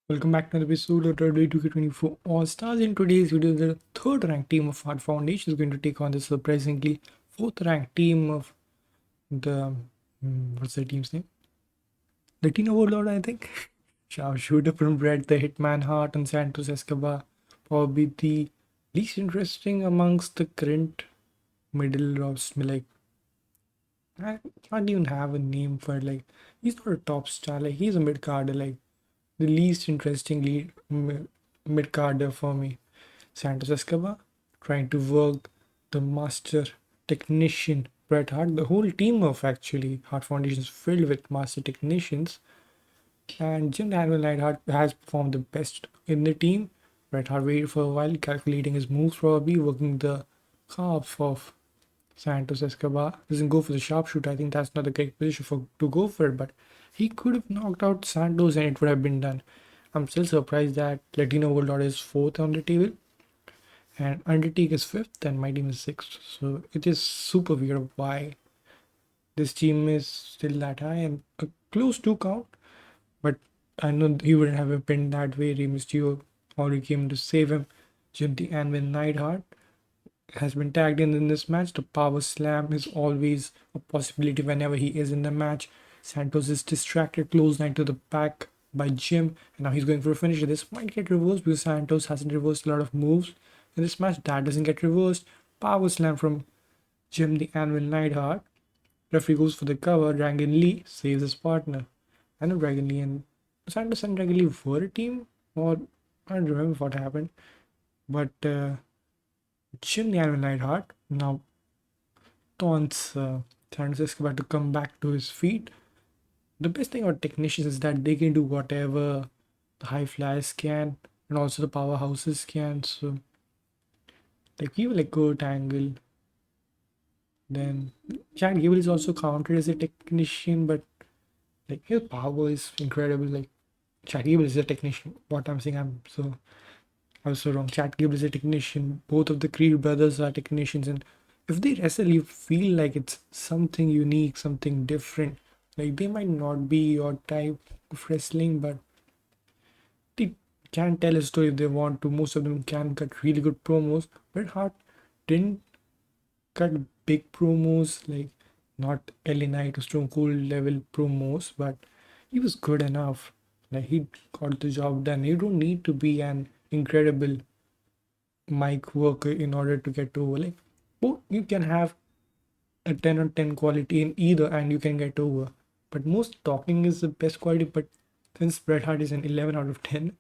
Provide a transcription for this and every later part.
Welcome back to another episode of WWE 2K24 All Stars. In today's video, the third ranked team of Hart Foundation is going to take on the surprisingly fourth ranked team of the what's the team's name? Latino Warlord, I think. Sharpshooter from Red, the Hitman Hart, and Santos Escobar. Probably the least interesting amongst the current middle of like I can't even have a name for it. Like he's not a top star. Like he's a mid carder. Like the least interesting mid carder for me. Santos Escobar trying to work the master technician Bret Hart. The whole team of actually Hart Foundation is filled with master technicians, and Jim Daniel Neidhart has performed the best in the team. Bret Hart waited for a while, calculating his moves, probably working the calves of Santos Escobar. Doesn't go for the sharpshooter. I think that's not the correct position for to go for it, but he could have knocked out Santos and it would have been done. I'm still surprised that Latino World is fourth on the table and Undertaker is fifth and my team is sixth. So it is super weird why this team is still that high and a close to count. But I know he wouldn't have been that way. Rey Mysterio already came to save him. Jim the Anvil Neidhart has been tagged in this match. The power slam is always a possibility whenever he is in the match. Santos is distracted, close line to the back by Jim, and now he's going for a finisher. This might get reversed because Santos hasn't reversed a lot of moves in this match. That doesn't get reversed. Power slam from Jim the Anvil Neidhart. Referee goes for the cover. Dragon Lee saves his partner. I know Dragon Lee and Santos and Dragon Lee were a team, or I don't remember what happened, but Jim the Anvil Neidhart now taunts Santos Escobar to come back to his feet. The best thing about technicians is that they can do whatever the high flyers can and also the powerhouses can. So, like, people like Kurt Angle, then Chad Gable is also counted as a technician, but like his power is incredible. Like, Chad Gable is a technician. What I'm saying, I was so wrong. Chad Gable is a technician. Both of the Creed brothers are technicians, and if they wrestle, you feel like it's something unique, something different. Like they might not be your type of wrestling, but they can tell a story if they want to. Most of them can cut really good promos. Bret Hart didn't cut big promos, like not LA Knight or Stone Cold level promos, but he was good enough. Like he got the job done. You don't need to be an incredible mic worker in order to get over. Like both you can have a 10 on 10 quality in either and you can get over. But most talking is the best quality. But since Bret Hart is an 11 out of 10,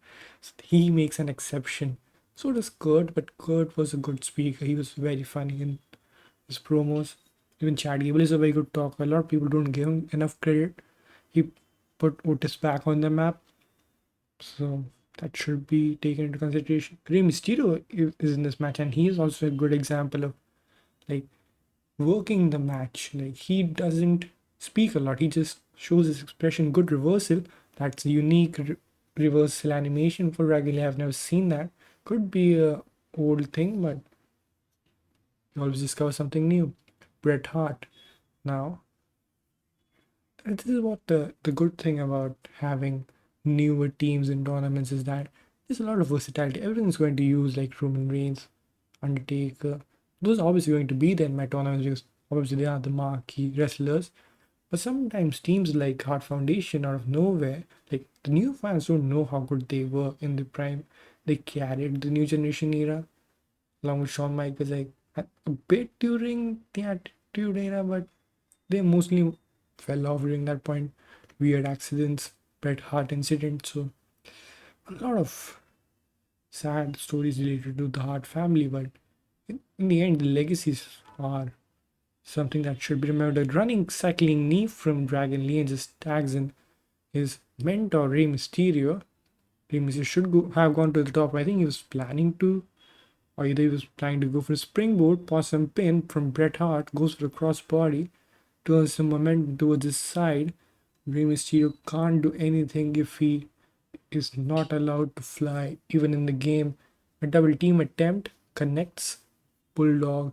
he makes an exception. So does Kurt, but Kurt was a good speaker. He was very funny in his promos. Even Chad Gable is a very good talker. A lot of people don't give him enough credit. He put Otis back on the map. So that should be taken into consideration. Rey Mysterio is in this match, and he is also a good example of like working the match. Like he doesn't speak a lot; he just shows his expression. Good reversal. That's a unique reversal animation for Dragon. I've never seen that. Could be a old thing, but you always discover something new. Bret Hart. Now, this is what the good thing about having newer teams in tournaments is that there's a lot of versatility. Everyone's going to use like Roman Reigns, Undertaker. Those are obviously going to be there in my tournaments because obviously they are the marquee wrestlers. But sometimes teams like Hart Foundation out of nowhere, like the new fans don't know how good they were in the prime. They carried the new generation era along with Shawn Michaels like a bit during the Attitude Era, but they mostly fell off during that point. Weird accidents, Bret Hart incident. So a lot of sad stories related to the Hart family, but in the end, the legacies are something that should be remembered. A running cycling knee from Dragon Lee and just tags in his mentor Rey Mysterio. Rey Mysterio should have gone to the top. I think he was planning to, or either he was planning to go for a springboard, possum pin from Bret Hart, goes for a crossbody, turns some momentum towards his side. Rey Mysterio can't do anything if he is not allowed to fly, even in the game. A double team attempt connects. Bulldog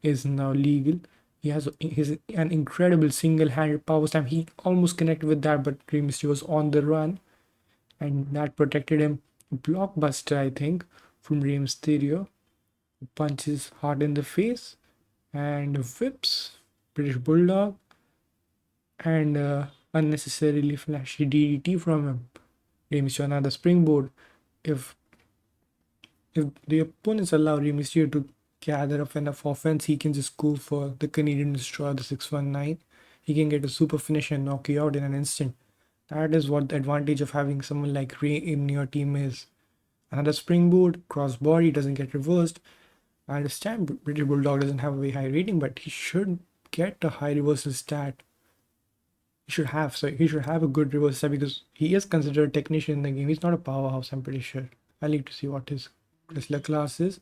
is now legal. He has an incredible single-handed power slam. He almost connected with that, but Rey Mysterio was on the run. and that protected him. Blockbuster, I think, from Rey Mysterio. Punches Hart in the face and whips British Bulldog and unnecessarily flashy DDT from him. Rey Mysterio another springboard. If if the opponents allow Rey Mysterio to gather up enough offense, he can just go for the Canadian Destroyer, the 619. He can get a super finish and knock you out in an instant. That is what the advantage of having someone like Rey in your team is. Another springboard, crossbody doesn't get reversed. I understand British Bulldog doesn't have a very high rating, but he should get a high reversal stat. He should have a good reversal stat because he is considered a technician in the game. He's not a powerhouse, I'm pretty sure. I need to see what his wrestler class is.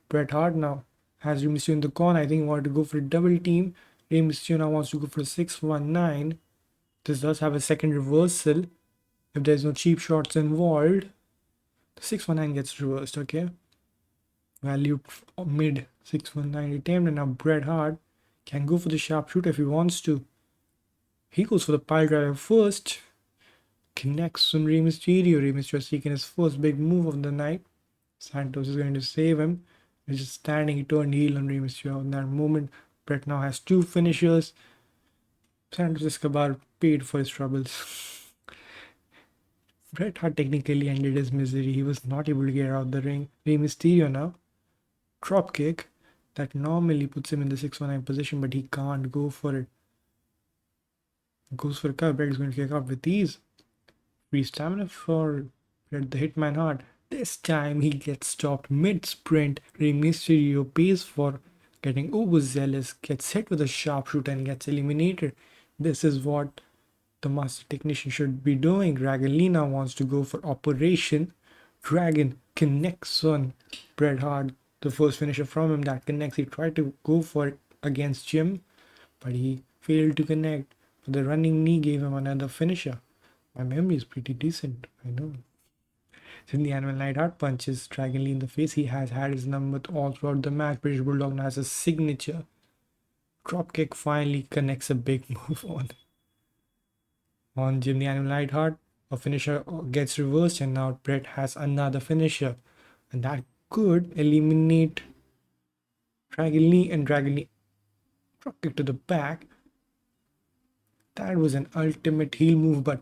Bret Hart now has Rey Mysterio in the corner. I think he wanted to go for a double team. Rey Mysterio now wants to go for a 619. This does have a second reversal. If there's no cheap shots involved, the 619 gets reversed, okay? Valued mid 619 attempt, and now Bret Hart can go for the sharpshooter if he wants to. He goes for the pile driver first. Connects on Rey Mysterio. Rey Mysterio is taking his first big move of the night. Santos is going to save him. He's just standing. He turned heel on Rey Mysterio. In that moment, Bret now has two finishers. Santos Escobar paid for his troubles. Bret Hart technically ended his misery. He was not able to get out of the ring. Rey Mysterio now. Drop kick that normally puts him in the 619 position, but he can't go for it. Goes for a cover. Bret is going to kick out with ease. Free stamina for Bret the Hitman Hart. This time he gets stopped mid-sprint. Rey Mysterio pays for getting overzealous, gets hit with a sharpshooter and gets eliminated. This is what the master technician should be doing. Dragon Lee now wants to go for Operation Dragon. Connects on Bret Hart. The first finisher from him that connects. He tried to go for it against Jim, but he failed to connect. The running knee gave him another finisher. My memory is pretty decent, I know. Since the Animal Neidhart punches Dragon Lee in the face, he has had his number all throughout the match. British Bulldog now has a signature dropkick, finally connects a big move on Jim the Animal Neidhart. A finisher gets reversed, and now Bret has another finisher, and that could eliminate Dragon Lee. And Dragon Lee dropkick to the back. That was an ultimate heel move, but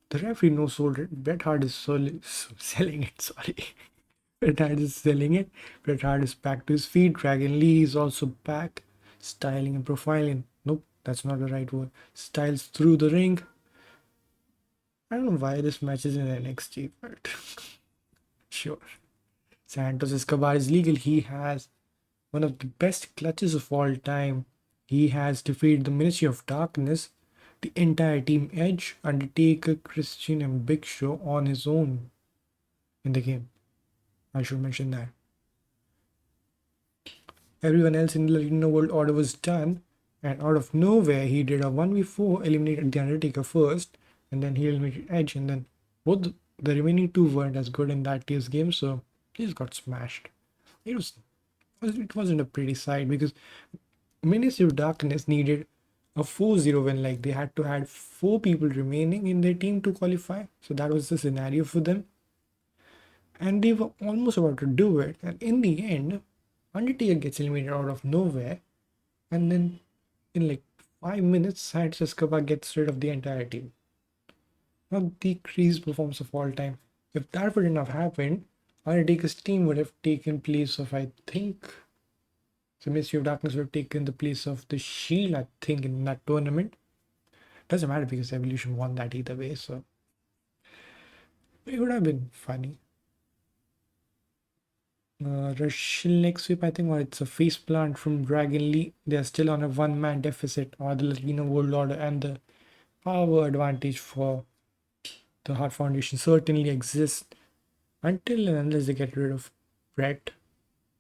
the referee no sold it. Bret Hart is selling it. Sorry. Bret Hart is selling it. Bret Hart is back to his feet. Dragon Lee is also back. Styling and profiling. Nope, that's not the right word. Styles through the ring. I don't know why this match is in NXT, but sure. Santos Escobar is legal. He has one of the best clutches of all time. He has defeated the Ministry of Darkness, the entire Team Edge, Undertaker, Christian, and Big Show on his own in the game. I should mention that. Everyone else in the Latino World Order was done, and out of nowhere, he did a 1v4, eliminated the Undertaker first, and then he eliminated Edge, and then both the remaining two weren't as good in that day's game, so he just got smashed. It wasn't a pretty sight because Ministry of Darkness needed a 4-0 win. Like, they had to have 4 people remaining in their team to qualify. So that was the scenario for them. And they were almost about to do it. And in the end, Undertaker gets eliminated out of nowhere. And then in like 5 minutes, Santos Escobar gets rid of the entire team. Not the craziest performance of all time. If that wouldn't have happened, Undertaker's team would have taken place of, I think, the Ministry of Darkness would have taken the place of the Shield, I think, in that tournament. Doesn't matter because Evolution won that either way, so it would have been funny. Russian leg sweep, I think, or it's a face plant from Dragon Lee. They're still on a one-man deficit, or the Latino World Order, and the power advantage for the Hart Foundation certainly exists until and unless they get rid of Bret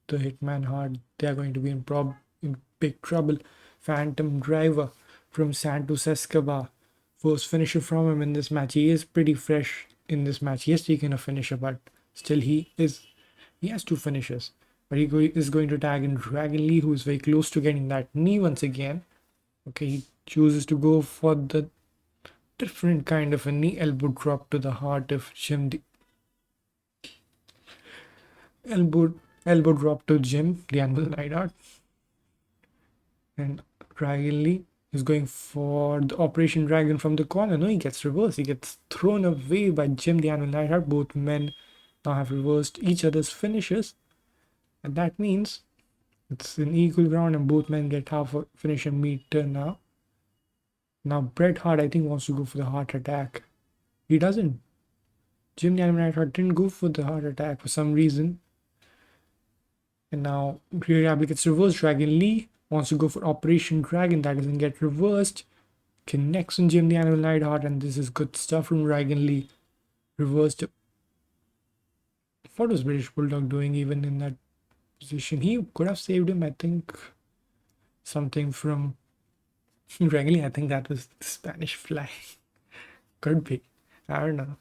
the Hitman Hart. They are going to be in big trouble. Phantom Driver from Santos Escobar. First finisher from him in this match. He is pretty fresh in this match. He has taken a finisher, but still he has 2 finishers. But he is going to tag in Dragon Lee, who is very close to getting that knee once again. Okay, he chooses to go for the different kind of a knee elbow drop to the heart of elbow elbow drop to Jim, the Anvil Neidhart. And Dragon Lee is going for the Operation Dragon from the corner. No, he gets reversed. He gets thrown away by Jim, the Anvil Neidhart. Both men now have reversed each other's finishes. And that means it's an equal ground and both men get half a finisher meter now. Now Bret Hart, I think, wants to go for the heart attack. He doesn't. Jim the Anvil Neidhart didn't go for the heart attack for some reason. And now Rhea Ripley gets reversed. Dragon Lee wants to go for Operation Dragon. That doesn't get reversed. Connects on Jim the Anvil Neidhart, and this is good stuff from Dragon Lee. Reversed. What was British Bulldog doing even in that position? He could have saved him, I think. Something from Dragon Lee. I think that was the Spanish fly. Could be. I don't know.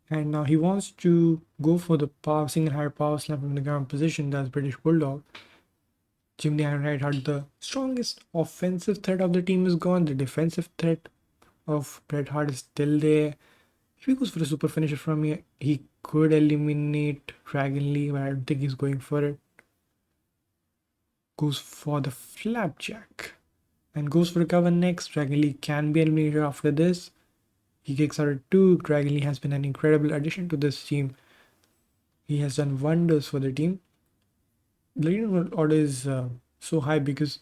And now he wants to go for the single high power slam from the ground position. That's British Bulldog. Jim the Iron Neidhart, the strongest offensive threat of the team, is gone. The defensive threat of Bret Hart is still there. If he goes for a super finisher from here, he could eliminate Dragon Lee, but I don't think he's going for it. Goes for the flapjack and goes for a cover next. Dragon Lee can be eliminated after this. He kicks out at 2. Dragon Lee has been an incredible addition to this team. He has done wonders for the team. The Latino order is so high because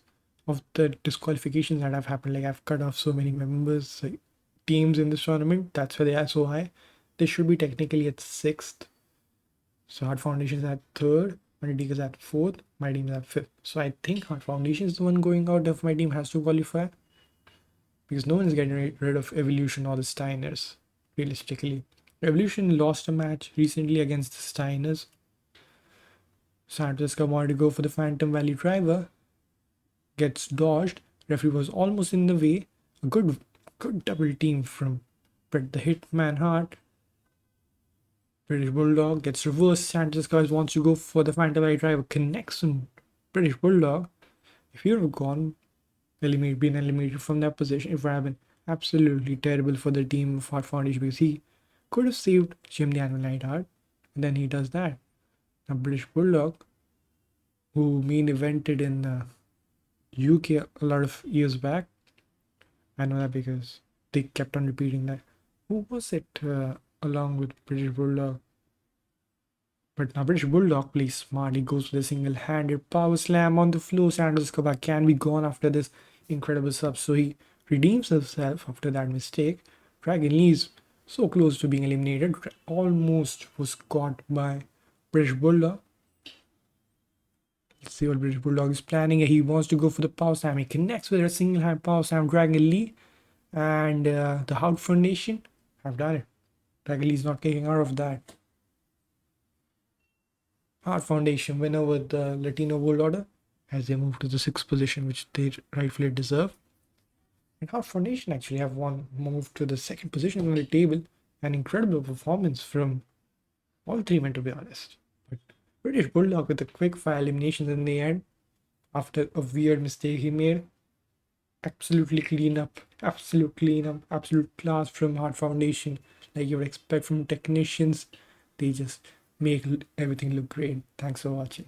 of the disqualifications that have happened. Like, I've cut off so many members, like, teams in this tournament. That's why they are so high. They should be technically at 6th. So Hart Foundation is at 3rd. Undertaker is at 4th. My team is at 5th. So I think Hart Foundation is the one going out if my team has to qualify. Because no one is getting rid of Evolution or the Steiners, realistically. Evolution lost a match recently against the Steiners. Santos wanted to go for the Phantom Valley Driver. Gets dodged. Referee was almost in the way. A good double team from Bret the Hitman Hart. British Bulldog gets reversed. Santos wants to go for the Phantom Valley Driver. Connects on British Bulldog. If he would have been eliminated from that position, it would have been absolutely terrible for the team of Hart Foundation, because he could have saved Jim the Anvil Neidhart, and then he does that. Now British Bulldog, who main evented in UK a lot of years back, I know that because they kept on repeating that. Who was it along with British Bulldog? But now British Bulldog plays smart. He goes with a single-handed power slam on the floor. Santos Escobar can be gone after this incredible sub. So he redeems himself after that mistake. Dragon Lee is so close to being eliminated. Almost was caught by British Bulldog. Let's see what British Bulldog is planning. He wants to go for the power slam. He connects with a single-hand power slam. Dragon Lee and the Hart Foundation have done it. Dragon Lee is not kicking out of that. Hart Foundation win over the Latino World Order as they move to the 6th position, which they rightfully deserve. And Hart Foundation actually have moved to the 2nd position on the table. An incredible performance from all 3 men, to be honest. But British Bulldog with the quick fire eliminations in the end after a weird mistake he made. Absolutely clean up, absolute class from Hart Foundation, like you would expect from technicians. They just make everything look great. Thanks for watching.